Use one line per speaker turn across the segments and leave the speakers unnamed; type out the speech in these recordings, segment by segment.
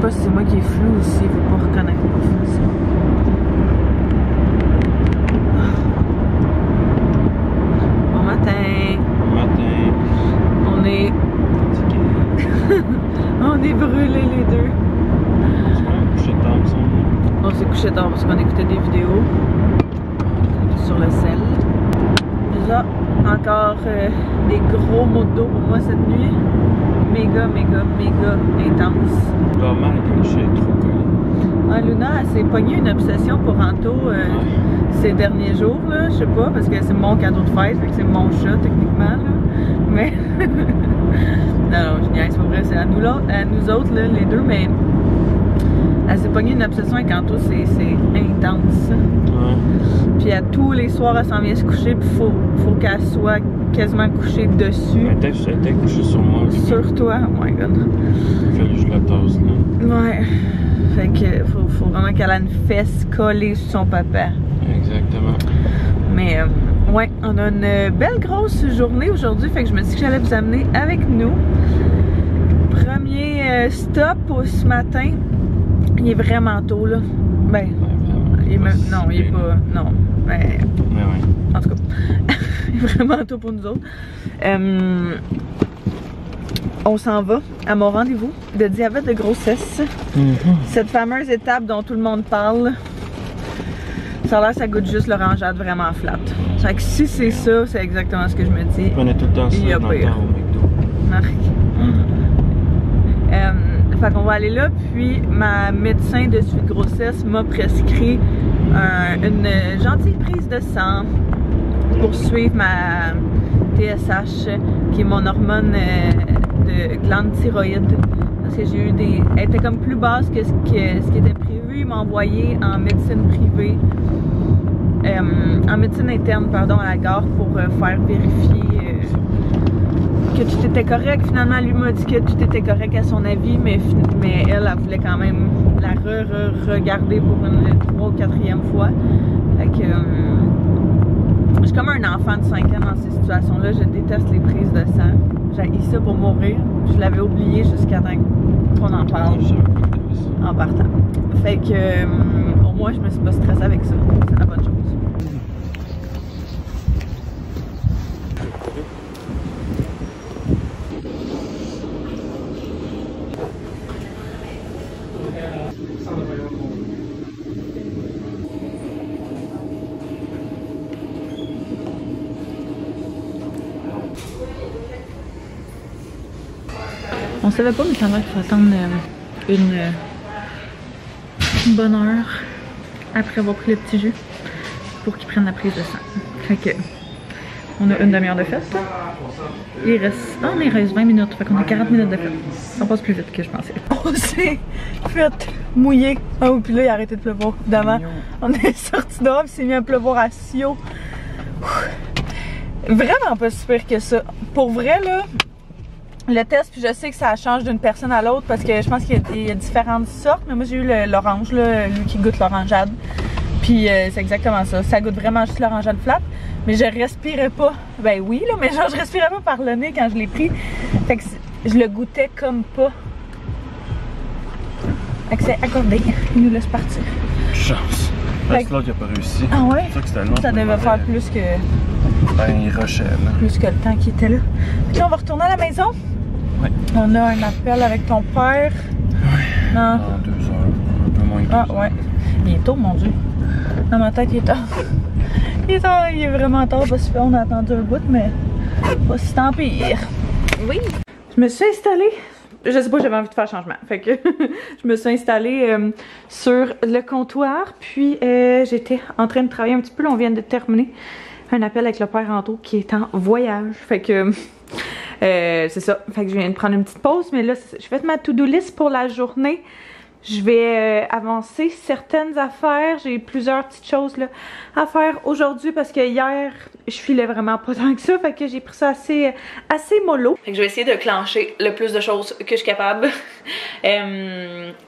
pas si c'est moi qui est flou ou s'il veut pas reconnaître ma face. Bon matin.
Bon matin.
On est... on est brûlés les deux.
On s'est couché tard ensemble.
On s'est couché tard parce qu'on écoutait des vidéos sur le sel. Déjà, encore des gros mots d'eau pour moi cette nuit. Méga intense.
Pas mal que je suis trop collé.
Ah, Luna, elle s'est pognée une obsession pour Anto ces derniers jours, là. Je sais pas, parce que c'est mon cadeau de fête, fait que c'est mon chat techniquement, là. Mais. non, je niaise, c'est pas vrai, c'est à nous autres, là, les deux, mais. Elle s'est pognée une obsession avec Anto, c'est intense.
Ouais.
Puis à tous les soirs, elle s'en vient se coucher, puis faut qu'elle soit quasiment couchée dessus.
Elle était couchée sur moi.
Sur toi, oh my god.
Il fallait que je la tasse, là.
Ouais. Fait que faut vraiment qu'elle ait une fesse collée sur son papa.
Exactement.
Mais ouais, on a une belle grosse journée aujourd'hui, fait que je me suis dit que j'allais vous amener avec nous. Premier stop ce matin. Il est vraiment tôt, là. Ben, il est même, non, il est pas. Non. Ben,
ouais.
En tout cas, il est vraiment tôt pour nous autres. On s'en va à mon rendez-vous de diabète de grossesse. Cette fameuse étape dont tout le monde parle. Ça a l'air, ça goûte juste l'orangeade vraiment flat. Fait que si c'est ça, c'est exactement ce que je me dis.
On est tout le temps ça dans le temps au McDo.
Marc. Fait qu'on va aller là, puis ma médecin de suivi de grossesse m'a prescrit une gentille prise de sang pour suivre ma TSH, qui est mon hormone de glande thyroïde. Parce que j'ai eu des... Elle était comme plus basse que ce qui était prévu. Il m'a envoyé en médecine privée, en médecine interne, pardon, à la gare pour faire vérifier que tout était correct. Finalement, lui m'a dit que tout était correct à son avis, mais elle voulait quand même la regarder pour une 3e ou 4e fois. Fait que je suis comme un enfant de 5 ans dans ces situations-là. Je déteste les prises de sang. J'ai ça pour mourir. Je l'avais oublié jusqu'à temps qu'on en parle en partant. Fait que au moins, je me suis pas stressée avec ça. C'est la bonne chose. On savait pas, mais ça va qu'il faut attendre une bonne heure après avoir pris le petit jus pour qu'ils prennent la prise de sang. Fait que on a une demi-heure de fête. Il reste 20 minutes. Fait qu'on a 40 minutes de fête. Ça passe plus vite que je pensais. On s'est fait mouiller. Ah oui, puis là, il a arrêté de pleuvoir. D'avant, on est sorti dehors, puis c'est mis à pleuvoir à Sio. Vraiment pas si pire que ça. Pour vrai, là. Le test, puis je sais que ça change d'une personne à l'autre parce que je pense qu'il y a différentes sortes, mais moi j'ai eu l'orange, lui qui goûte l'orangeade. Puis c'est exactement ça. Ça goûte vraiment juste l'orangeade flat, mais je respirais pas. Ben oui, là, mais genre je respirais pas par le nez quand je l'ai pris. Fait que je le goûtais comme pas. Fait que c'est accordé. Il nous laisse partir.
Chance. Parce que l'autre il a pas réussi.
Ah ouais?
C'est ça que c'était long.
Ça devait faire plus que.
Ben il rushait là.
Plus que le temps qui était là. Puis là, on va retourner à la maison.
Ouais.
On a un appel avec ton père.
Ouais.
Non.
Dans 2 heures. Un peu moins de 2 heures.
Ah ouais. Il est tôt, mon Dieu. Dans ma tête, il est tard. Il est tard, il est vraiment tard parce qu'on a attendu un bout, mais pas si tant pire. Oui. Je me suis installée. Je sais pas, j'avais envie de faire changement. Fait que je me suis installée sur le comptoir. Puis j'étais en train de travailler un petit peu. Là, on vient de terminer un appel avec le père Anto qui est en voyage. Fait que c'est ça. Fait que je viens de prendre une petite pause. Mais là, je fais ma to-do list pour la journée. Je vais avancer certaines affaires. J'ai plusieurs petites choses là, à faire aujourd'hui parce que hier, je filais vraiment pas tant que ça. Fait que j'ai pris ça assez mollo. Fait que je vais essayer de clencher le plus de choses que je suis capable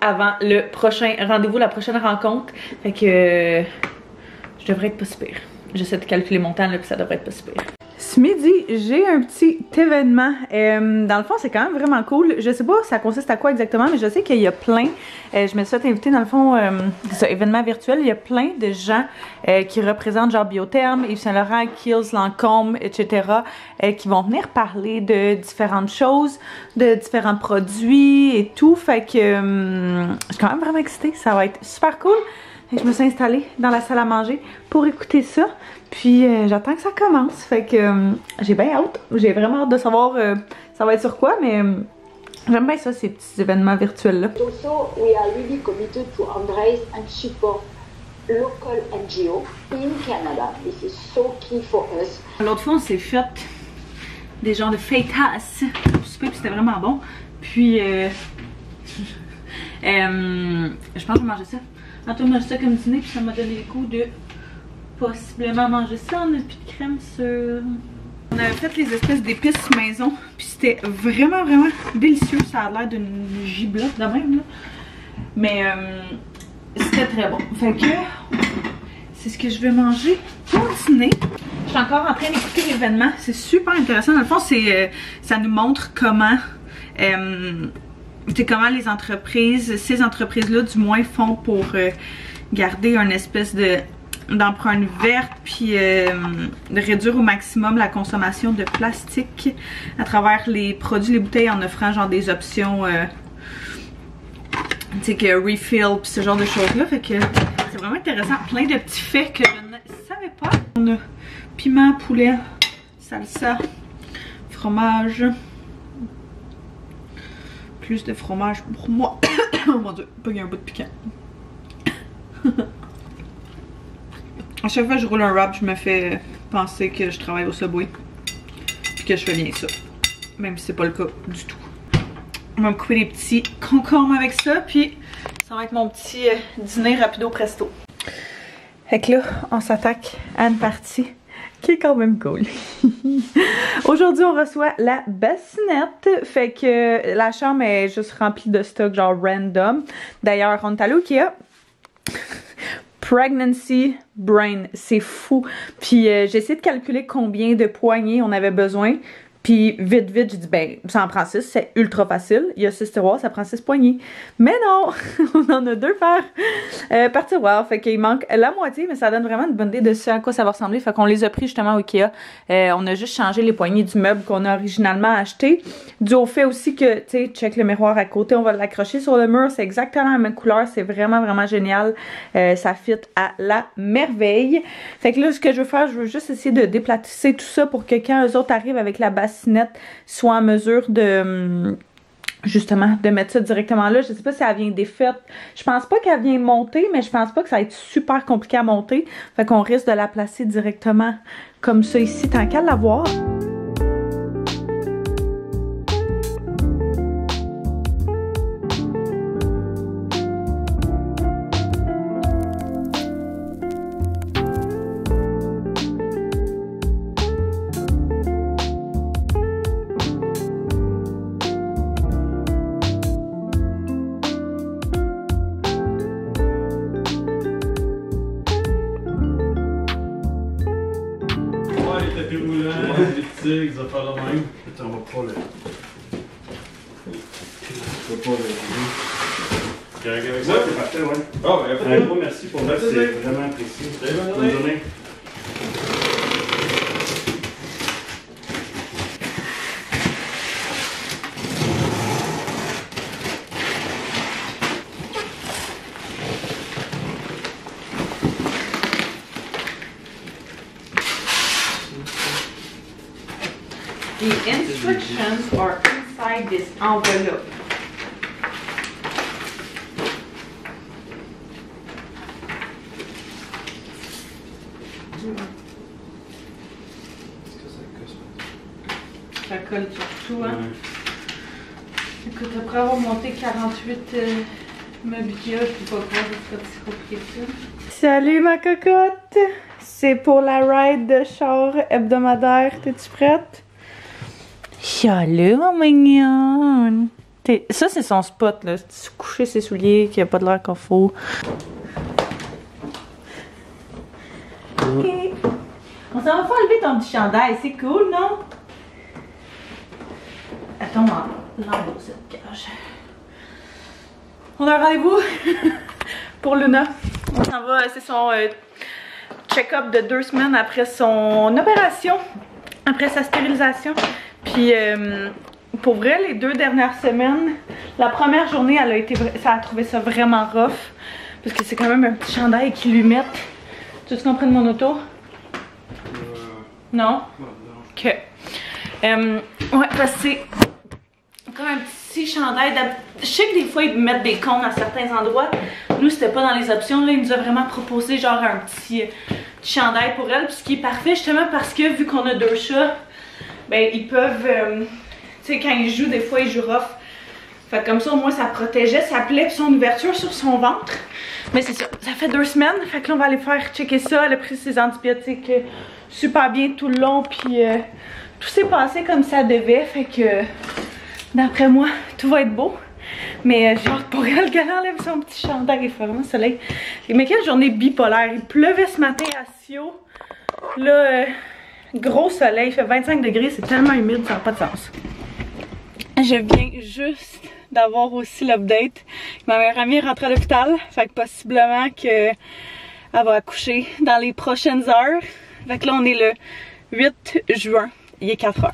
avant le prochain rendez-vous, la prochaine rencontre. Fait que je devrais être pas si pire. J'essaie de calculer mon temps là, puis ça devrait être pas si pire. Ce midi, j'ai un petit événement. Dans le fond, c'est quand même vraiment cool. Je sais pas ça consiste à quoi exactement, mais je sais qu'il y a plein. Je me suis fait inviter dans le fond, c'est un événement virtuel. Il y a plein de gens qui représentent genre Biotherme, Yves Saint Laurent, Kiehl's, Lancôme, etc. Qui vont venir parler de différentes choses, de différents produits et tout. Fait que je suis quand même vraiment excitée. Ça va être super cool. Et je me suis installée dans la salle à manger pour écouter ça. Puis j'attends que ça commence. Fait que j'ai bien hâte. J'ai vraiment hâte de savoir ça va être sur quoi, mais j'aime bien ça, ces petits événements virtuels-là.
Also, we are really committed to embrace and support local NGO in Canada. This is so key for us.
L'autre fois, on s'est fait des genres de fajitas pour souper, puis c'était vraiment bon. Puis je pense que je vais manger ça. Antoine mange ça comme dîner, puis ça m'a donné le goût de possiblement manger ça. On a plus de crème sur... On avait fait les espèces d'épices maison, puis c'était vraiment délicieux. Ça a l'air d'une giblotte de même, là. Mais c'était très bon. Fait que c'est ce que je vais manger pour dîner. Je suis encore en train d'écouter l'événement. C'est super intéressant. Dans le fond, ça nous montre comment... comment les entreprises, ces entreprises-là du moins font pour garder une espèce d'empreinte verte, puis de réduire au maximum la consommation de plastique à travers les produits, les bouteilles, en offrant genre des options tu sais, que refill puis ce genre de choses là. Fait que c'est vraiment intéressant, plein de petits faits que je ne savais pas. On a piment, poulet, salsa, fromage, plus de fromage pour moi. Oh mon dieu, pas un bout de piquant. À chaque fois que je roule un wrap, je me fais penser que je travaille au Subway. Puis que je fais bien ça. Même si c'est pas le cas du tout. On va me couper des petits concombres avec ça. Puis ça va être mon petit dîner rapido presto. Fait que là, on s'attaque à une partie qui est quand même cool. Aujourd'hui, on reçoit la bassinette. Fait que la chambre est juste remplie de stock genre random. D'ailleurs, on est allé au Ikea. Pregnancy Brain, c'est fou. Puis j'ai essayé de calculer combien de poignées on avait besoin. Puis vite, j'ai dit, ben, ça en prend 6, c'est ultra facile. Il y a 6 tiroirs, ça prend 6 poignées. Mais non, on en a 2 par tiroir. Fait qu'il manque la moitié, mais ça donne vraiment une bonne idée de ce à quoi ça va ressembler. Fait qu'on les a pris justement au Ikea. On a juste changé les poignées du meuble qu'on a originalement acheté. Dû au fait aussi que, tu sais, check le miroir à côté, on va l'accrocher sur le mur. C'est exactement la même couleur, c'est vraiment génial. Ça fit à la merveille. Fait que là, ce que je veux faire, je veux juste essayer de déplacer tout ça pour que quand eux autres arrivent avec la bassinette, soit en mesure de justement de mettre ça directement là. Je sais pas si elle vient défaite. Je pense pas qu'elle vient monter, mais je pense pas que ça va être super compliqué à monter. Fait qu'on risque de la placer directement comme ça ici, tant qu'à l'avoir.
Les affaires de même. On va pas le. On va pas le. Correct avec ça?
Ouais, c'est parfait, ouais.
Ah, ben,
Un gros merci pour ça, c'est vraiment apprécié.
Bonne journée.
The instructions are inside this envelope. Ça colle surtout, hein? Écoute, après avoir monté 48 mobiliers, je peux pas croire que c'est aussi compliqué que ça. Salut ma cocotte! C'est pour la ride de char hebdomadaire. T'es-tu prête? Salut ma mignonne! Ça c'est son spot là. Coucher ses souliers, qu'il n'y a pas de l'air qu'il faut. Ok. On s'en va faire enlever ton petit chandail, c'est cool, non? Attends, on l'enlève cette cage. On a un rendez-vous pour Luna. On s'en va, c'est son check-up de 2 semaines après son opération, après sa stérilisation. Puis pour vrai, les 2 dernières semaines, la première journée, ça a trouvé ça vraiment rough. Parce que c'est quand même un petit chandail qu'ils lui mettent. Tu qu'on prenne mon auto? Non? Ok. Ouais, parce que c'est comme un petit chandail. Je sais que des fois ils mettent des cônes à certains endroits. Nous, c'était pas dans les options. Là, il nous a vraiment proposé genre un petit chandail pour elle. Puis ce qui est parfait, justement, parce que vu qu'on a 2 chats, ben ils peuvent. Tu sais, quand ils jouent, des fois ils jouent rough. Fait que comme ça, au moins, ça protégeait sa plaie et son ouverture sur son ventre. Mais c'est ça, ça fait 2 semaines. Fait que là, on va aller faire checker ça. Elle a pris ses antibiotiques super bien tout le long. Puis tout s'est passé comme ça devait. Fait que d'après moi, tout va être beau. Mais j'ai hâte pour elle qu'elle enlève son petit chandail. Il fait vraiment soleil. Mais quelle journée bipolaire. Il pleuvait ce matin à Sio. Là, gros soleil. Il fait 25 degrés. C'est tellement humide, ça n'a pas de sens. Je viens juste d'avoir aussi l'update. Ma meilleure amie est rentrée à l'hôpital. Fait que possiblement qu'elle va accoucher dans les prochaines heures. Fait que là, on est le 8 juin. Il est 4 heures.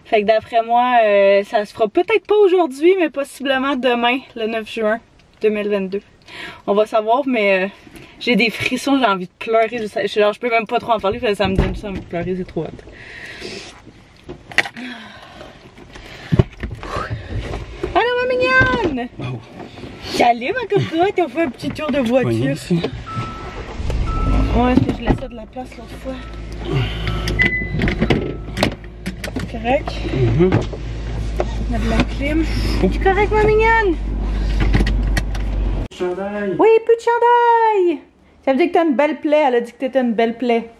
Fait que d'après moi, ça se fera peut-être pas aujourd'hui, mais possiblement demain, le 9 juin 2022. On va savoir, mais j'ai des frissons, j'ai envie de pleurer. Je peux même pas trop en parler, ça me donne ça envie de pleurer, c'est trop hot. Allô ma mignonne! Oh. J'allais ma cocotte, on fait un petit tour de voiture. Ouais, est-ce que je laissais de la place l'autre fois? Correct? Mettre de la clim. Es-tu correct ma mignonne?
Chandail!
Oui, plus de chandail! Ça veut dire que t'as une belle plaie, elle a dit que t'étais une belle plaie.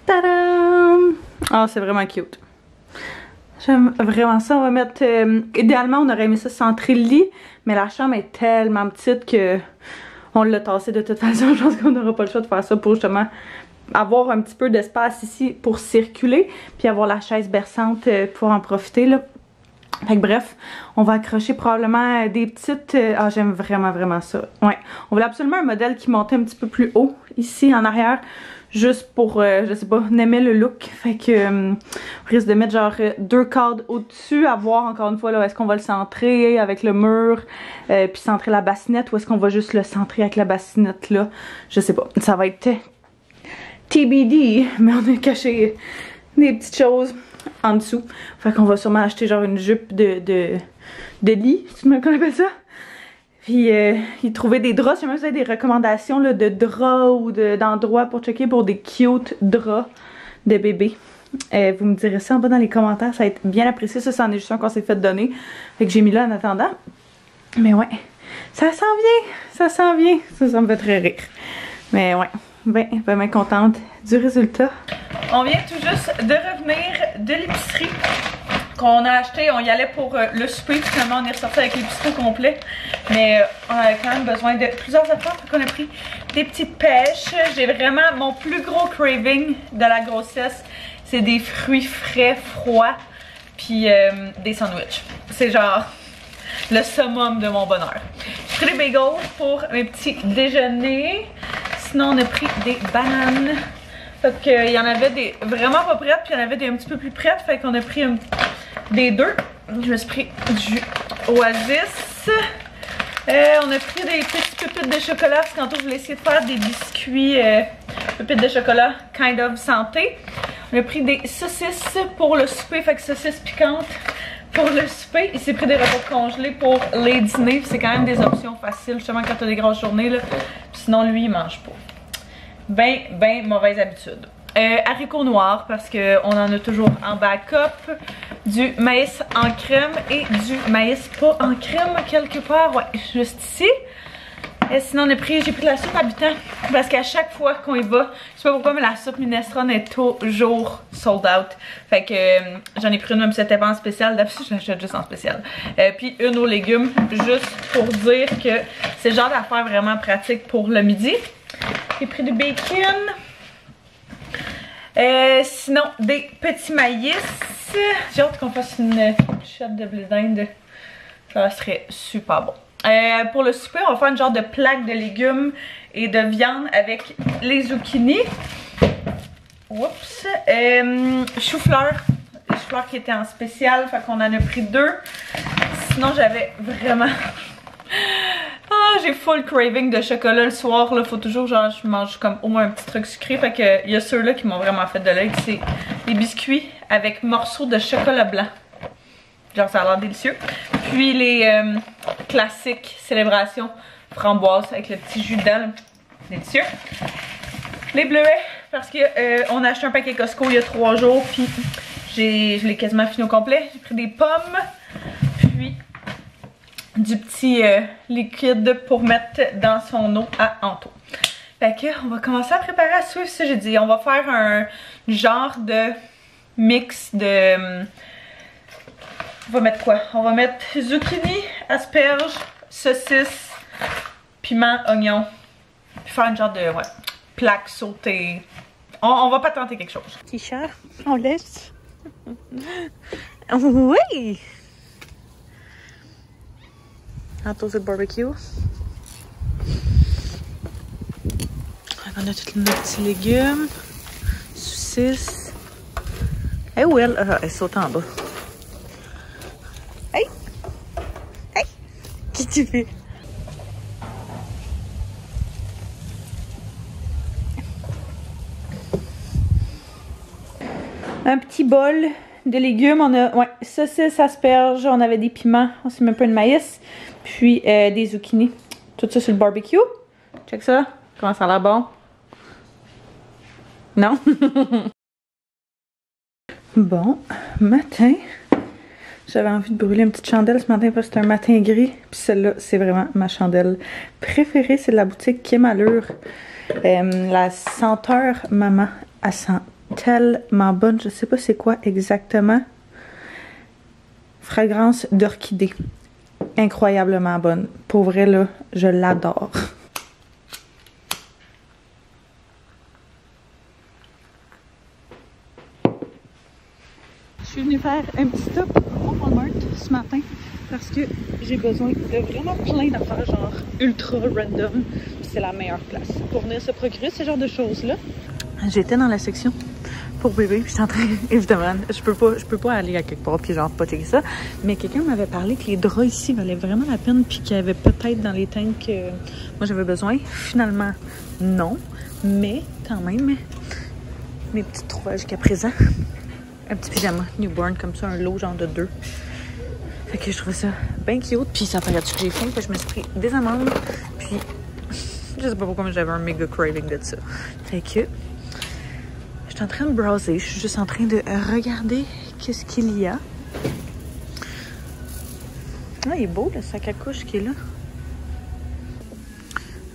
Tadam! Oh, c'est vraiment cute. J'aime vraiment ça. On va mettre... idéalement, on aurait aimé ça centrer le lit, mais la chambre est tellement petite que on l'a tassé de toute façon. Je pense qu'on n'aura pas le choix de faire ça pour justement avoir un petit peu d'espace ici pour circuler, puis avoir la chaise berçante pour en profiter, là. Fait que bref, on va accrocher probablement des petites... Ah, j'aime vraiment ça. Ouais. On voulait absolument un modèle qui montait un petit peu plus haut, ici, en arrière. Juste pour, je sais pas, n'aimer le look. Fait que on risque de mettre genre 2 cadres au-dessus, à voir encore une fois là, est-ce qu'on va le centrer avec le mur, puis centrer la bassinette, ou est-ce qu'on va juste le centrer avec la bassinette là. Je sais pas, ça va être TBD, mais on a caché des petites choses en dessous. Fait qu'on va sûrement acheter genre une jupe de lit, si tu me connais ça. Puis il trouvait des draps, si jamais vous avez des recommandations là, de draps ou d'endroits pour checker pour des cute draps de bébé. Vous me direz ça en bas dans les commentaires, ça va être bien apprécié. Ça, c'en est juste un qu'on s'est fait donner. Fait que j'ai mis là en attendant. Mais ouais, ça s'en vient, ça s'en vient. Ça me fait très rire. Mais ouais, ben contente du résultat. On vient tout juste de revenir de l'épicerie qu'on a acheté. On y allait pour le souper. Finalement, on est ressorti avec l'épicerie au complet. Mais on avait quand même besoin de plusieurs affaires. Fait qu'on a pris des petites pêches. J'ai vraiment mon plus gros craving de la grossesse. C'est des fruits frais, froids. Puis des sandwichs. C'est genre le summum de mon bonheur. J'ai pris des bagels pour mes petits déjeuners. Sinon, on a pris des bananes. Fait qu'il y en avait des vraiment pas prêtes, puis il y en avait des un petit peu plus prêtes. Fait qu'on a pris des 2. Je me suis pris du Oasis. On a pris des petites pépites de chocolat, parce que tantôt je voulais essayer de faire des biscuits pépites de chocolat kind of santé. On a pris des saucisses pour le souper, fait que saucisses piquantes pour le souper. Il s'est pris des repas congelés pour les dîners. C'est quand même des options faciles, justement quand t'as des grosses journées là. Puis sinon lui il mange pas. Ben mauvaise habitude. Haricots noirs parce qu'on en a toujours en backup. Du maïs en crème et du maïs pas en crème quelque part. Ouais, juste ici. Et sinon j'ai pris de la soupe habitant parce qu'à chaque fois qu'on y va, je sais pas pourquoi mais la soupe minestrone est toujours sold out. Fait que j'en ai pris une même si c'était pas en spécial, d'habitude je l'achète juste en spécial. Puis une aux légumes juste pour dire que c'est le genre d'affaire vraiment pratique pour le midi. J'ai pris du bacon. Sinon, des petits maïs. J'ai hâte qu'on fasse une shot de blé d'Inde. Ça serait super bon. Pour le souper, on va faire une genre de plaque de légumes et de viande avec les zucchini. Oups. Chou-fleur. Les chou-fleurs qui étaient en spécial, fait qu'on en a pris 2. Sinon, j'avais vraiment... Ah, j'ai full craving de chocolat le soir, là. Faut toujours, genre, je mange comme au moins un petit truc sucré. Fait que il y a ceux-là qui m'ont vraiment fait de l'œil. C'est des biscuits avec morceaux de chocolat blanc. Genre, ça a l'air délicieux. Puis les classiques célébrations framboises avec le petit jus dedans. Délicieux. Les bleuets, parce que on a acheté un paquet Costco il y a 3 jours. Puis je l'ai quasiment fini au complet. J'ai pris des pommes. Puis du petit liquide pour mettre dans son eau à Anto. Fait que on va commencer à préparer à suivre ça. J'ai dit on va faire un genre de mix de... On va mettre quoi? On va mettre zucchini, asperges, saucisses, piment, oignon. Puis faire une genre de plaque sautée. On va pas tenter quelque chose. Tisha, on laisse. Oui! Anto fait le barbecue. On a tous nos petits légumes. Saucisses. Eh oui, elle saute en bas. Hey! Hey! Qu'est-ce que tu fais? Un petit bol de légumes. On a saucisses, asperges, on avait des piments, on s'est même pas de maïs. Puis des zucchini. Tout ça sur le barbecue. Check ça. Comment ça a l'air bon? Non? Bon, matin. J'avais envie de brûler une petite chandelle ce matin parce que c'est un matin gris. Puis celle-là, c'est vraiment ma chandelle préférée. C'est de la boutique Kim Allure. La senteur maman, elle sent tellement bonne. Je sais pas c'est quoi exactement. Fragrance d'orchidée. Incroyablement bonne. Pour vrai, là, je l'adore. Je suis venue faire un petit stop au Walmart ce matin parce que j'ai besoin de vraiment plein d'affaires genre ultra random. C'est la meilleure place pour venir se procurer ce genre de choses-là. J'étais dans la section pour bébé, puis je suis en train, évidemment, je peux pas aller à quelque part puis genre pas checker ça, mais quelqu'un m'avait parlé que les draps ici valaient vraiment la peine puis qu'il y avait peut-être dans les teintes que moi j'avais besoin. Finalement, non, mais quand même, mes petits trouvages jusqu'à présent. Un petit pyjama newborn comme ça, un lot genre de 2. Fait que je trouvais ça bien cute. Puis ça paraît que j'ai faim, puis je me suis pris des amandes. Puis je sais pas pourquoi, mais j'avais un méga craving de ça. Fait que je suis en train de browser. Je suis juste en train de regarder qu'est-ce qu'il y a. Ah, il est beau le sac à couche qui est là.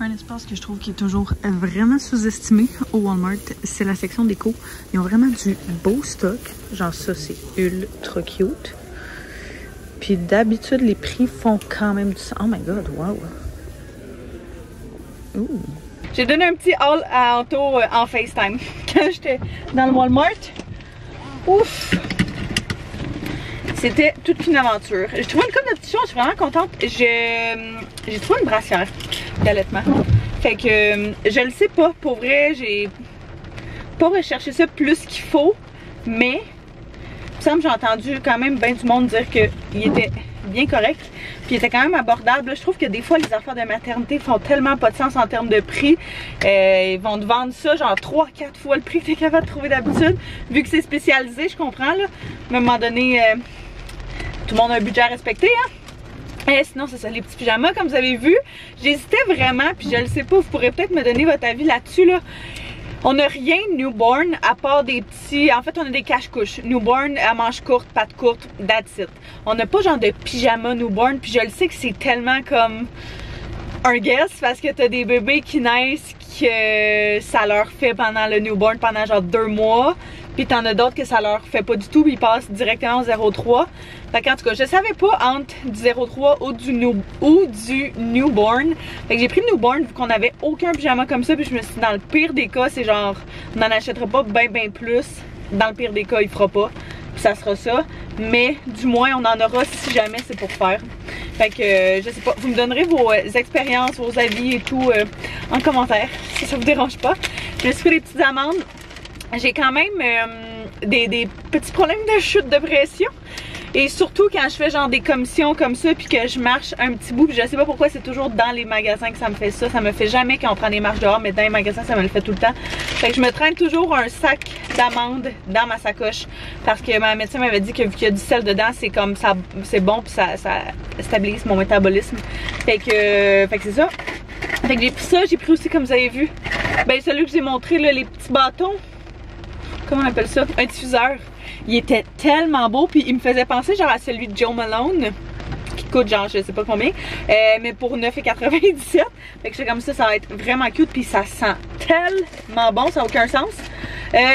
Un espace que je trouve qui est toujours vraiment sous-estimé au Walmart, c'est la section déco. Ils ont vraiment du beau stock. Genre ça, c'est ultra cute. Puis d'habitude, les prix font quand même du sens. Oh my god, wow! Ooh. J'ai donné un petit haul à Anto en FaceTime quand j'étais dans le Walmart. Ouf! C'était toute une aventure. J'ai trouvé une couple de petites choses, je suis vraiment contente. J'ai trouvé une brassière d'allaitement. Fait que je le sais pas, pour vrai, j'ai pas recherché ça plus qu'il faut, mais il me semble que j'ai entendu quand même bien du monde dire qu'il était bien correct, puis il était quand même abordable. Je trouve que des fois les affaires de maternité font tellement pas de sens en termes de prix. Ils vont te vendre ça genre 3-4 fois le prix que tu es capable de trouver d'habitude, vu que c'est spécialisé, je comprends là. À un moment donné, tout le monde a un budget à respecter, hein. Et sinon, c'est ça, les petits pyjamas, comme vous avez vu. J'hésitais vraiment, puis je le sais pas, vous pourrez peut-être me donner votre avis là-dessus, là. On n'a rien newborn à part des petits... En fait, on a des cache-couches. Newborn à manches courtes, pattes courtes, that's it. On n'a pas genre de pyjama newborn, puis je le sais que c'est tellement comme un guess, parce que t'as des bébés qui naissent que ça leur fait pendant le newborn, pendant genre 2 mois. Puis t'en as d'autres que ça leur fait pas du tout, puis ils passent directement au 0,3. Fait qu'en tout cas, je savais pas entre du 0,3 ou du newborn. Fait que j'ai pris le newborn vu qu'on avait aucun pyjama comme ça, puis je me suis dit dans le pire des cas, c'est genre, on n'en achètera pas ben plus. Dans le pire des cas, il fera pas. Puis ça sera ça. Mais du moins, on en aura si jamais c'est pour faire. Fait que, je sais pas, vous me donnerez vos expériences, vos avis et tout en commentaire, si ça vous dérange pas. Je me suis fait des petites amandes. J'ai quand même des petits problèmes de chute de pression. Et surtout quand je fais genre des commissions comme ça puis que je marche un petit bout, puis je sais pas pourquoi c'est toujours dans les magasins que ça me fait ça. Ça me fait jamais quand on prend des marches dehors, mais dans les magasins ça me le fait tout le temps. Fait que je me traîne toujours un sac d'amandes dans ma sacoche parce que ma médecin m'avait dit que vu qu'il y a du sel dedans, c'est comme ça, c'est bon puis ça stabilise mon métabolisme. Fait que c'est ça. Fait que j'ai pris ça, j'ai pris aussi comme vous avez vu, ben celui que j'ai montré là, les petits bâtons. Comment on appelle ça? Un diffuseur. Il était tellement beau, puis il me faisait penser genre à celui de Joe Malone, qui coûte genre je sais pas combien, mais pour 9,97. Fait que j'étais comme ça va être vraiment cute, puis ça sent tellement bon, ça n'a aucun sens.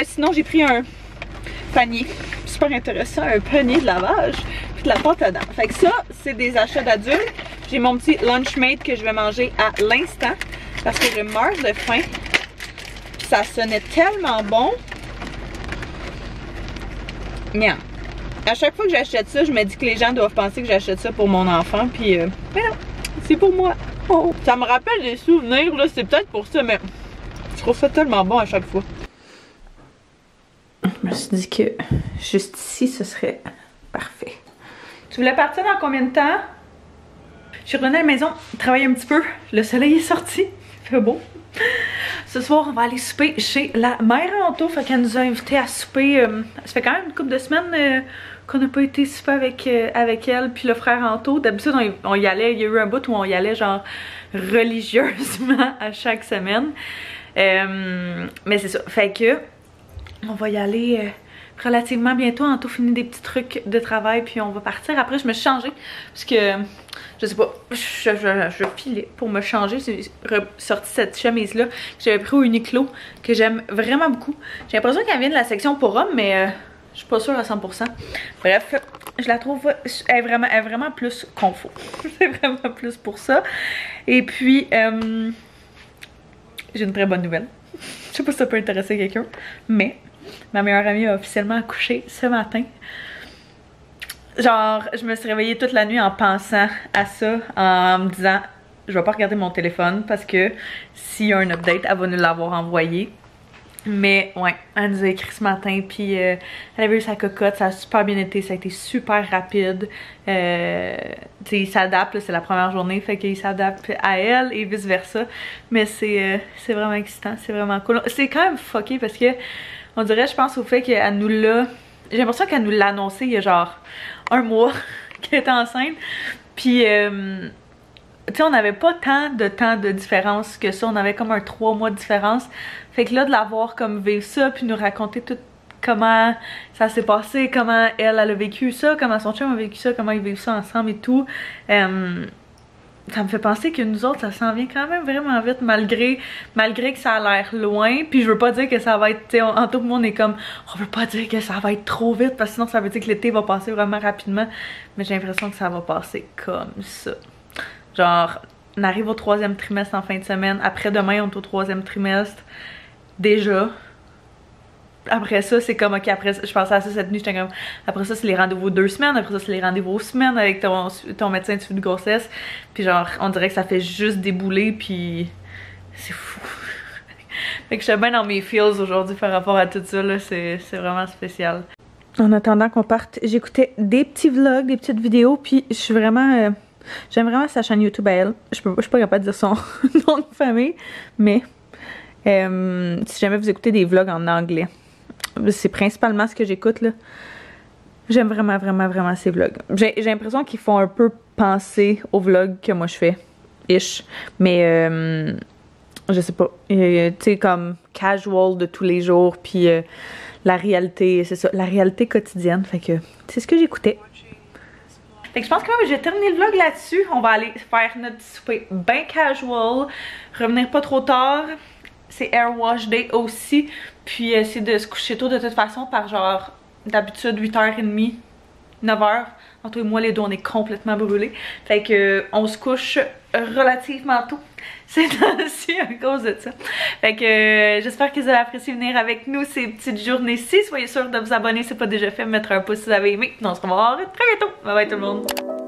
Sinon j'ai pris un panier, super intéressant, un panier de lavage, puis de la pâte à dents. Fait que ça, c'est des achats d'adultes. J'ai mon petit Lunchmate que je vais manger à l'instant, parce que je meurs de faim. Puis ça sonnait tellement bon. Miam. À chaque fois que j'achète ça, je me dis que les gens doivent penser que j'achète ça pour mon enfant, puis mais non, c'est pour moi. Oh. Ça me rappelle des souvenirs, là, c'est peut-être pour ça, mais je trouve ça tellement bon à chaque fois. Je me suis dit que juste ici, ce serait parfait. Tu voulais partir dans combien de temps? Je suis revenue à la maison, travailler un petit peu. Le soleil est sorti, il fait beau. Ce soir, on va aller souper chez la mère Anto. Fait qu'elle nous a invités à souper. Ça fait quand même une couple de semaines qu'on n'a pas été souper avec elle puis le frère Anto. D'habitude, on y allait. Il y a eu un bout où on y allait genre religieusement à chaque semaine. Mais c'est ça. Fait que on va y aller relativement bientôt. Anto finit des petits trucs de travail puis on va partir. Après, je me suis changée parce que je sais pas, je filais pour me changer. J'ai ressorti cette chemise-là que j'avais pris au Uniqlo, que j'aime vraiment beaucoup. J'ai l'impression qu'elle vient de la section pour hommes, mais je suis pas sûre à 100%. Bref, je la trouve, elle est vraiment plus confort. C'est vraiment plus pour ça. Et puis, j'ai une très bonne nouvelle. Je sais pas si ça peut intéresser quelqu'un, mais ma meilleure amie a officiellement accouché ce matin. Genre, je me suis réveillée toute la nuit en pensant à ça, en me disant je vais pas regarder mon téléphone parce que s'il y a un update, elle va nous l'avoir envoyé. Mais ouais, elle nous a écrit ce matin, puis elle avait eu sa cocotte, ça a super bien été, ça a été super rapide. Tu sais, il s'adapte, c'est la première journée, fait qu'il s'adapte à elle et vice versa. Mais c'est vraiment excitant, c'est vraiment cool. C'est quand même fucké parce que on dirait, je pense au fait qu'elle nous l'a. J'ai l'impression qu'elle nous l'a annoncé il y a genre un mois qu'elle était enceinte. Puis, tu sais, on n'avait pas tant de différence que ça. On avait comme un 3 mois de différence. Fait que là, de la voir comme vivre ça, puis nous raconter tout comment ça s'est passé, comment elle a vécu ça, comment son chum a vécu ça, comment ils vivent ça ensemble et tout. Ça me fait penser que nous autres, ça s'en vient quand même vraiment vite, malgré que ça a l'air loin. Puis je veux pas dire que ça va être, tu sais, en tout le monde est comme, on veut pas dire que ça va être trop vite, parce que sinon ça veut dire que l'été va passer vraiment rapidement. Mais j'ai l'impression que ça va passer comme ça. Genre, on arrive au 3e trimestre en fin de semaine. Après-demain, on est au 3e trimestre. Déjà. Après ça, c'est comme, ok, après, je pensais à ça cette nuit, j'étais comme, après ça, c'est les rendez-vous 2 semaines, après ça, c'est les rendez-vous semaines avec ton médecin de suivi de grossesse. Puis genre, on dirait que ça fait juste débouler, puis c'est fou. Fait que je suis bien dans mes feels aujourd'hui par rapport à tout ça, là, c'est vraiment spécial. En attendant qu'on parte, j'écoutais des petits vlogs, des petites vidéos, puis je suis vraiment, j'aime vraiment sa chaîne YouTube à elle. Je suis pas capable de dire son nom de famille, mais si jamais vous écoutez des vlogs en anglais, c'est principalement ce que j'écoute là. J'aime vraiment ces vlogs. J'ai l'impression qu'ils font un peu penser aux vlogs que moi je fais. Ish. Mais je sais pas. Tu sais, comme casual de tous les jours. Puis la réalité, c'est ça. La réalité quotidienne. Fait que c'est ce que j'écoutais. Fait que je pense que je vais terminer le vlog là-dessus. On va aller faire notre souper bien casual. Revenir pas trop tard. c'est Air Wash Day aussi. Puis c'est de se coucher tôt de toute façon par genre d'habitude 8h30, 9h. Entre moi les deux on est complètement brûlés. Fait que on se couche relativement tôt ces temps-ci à cause de ça. Fait que j'espère que vous avez apprécié venir avec nous ces petites journées-ci. Soyez sûrs de vous abonner si ce n'est pas déjà fait, mettre un pouce si vous avez aimé. On se revoit très bientôt. Bye bye tout le monde.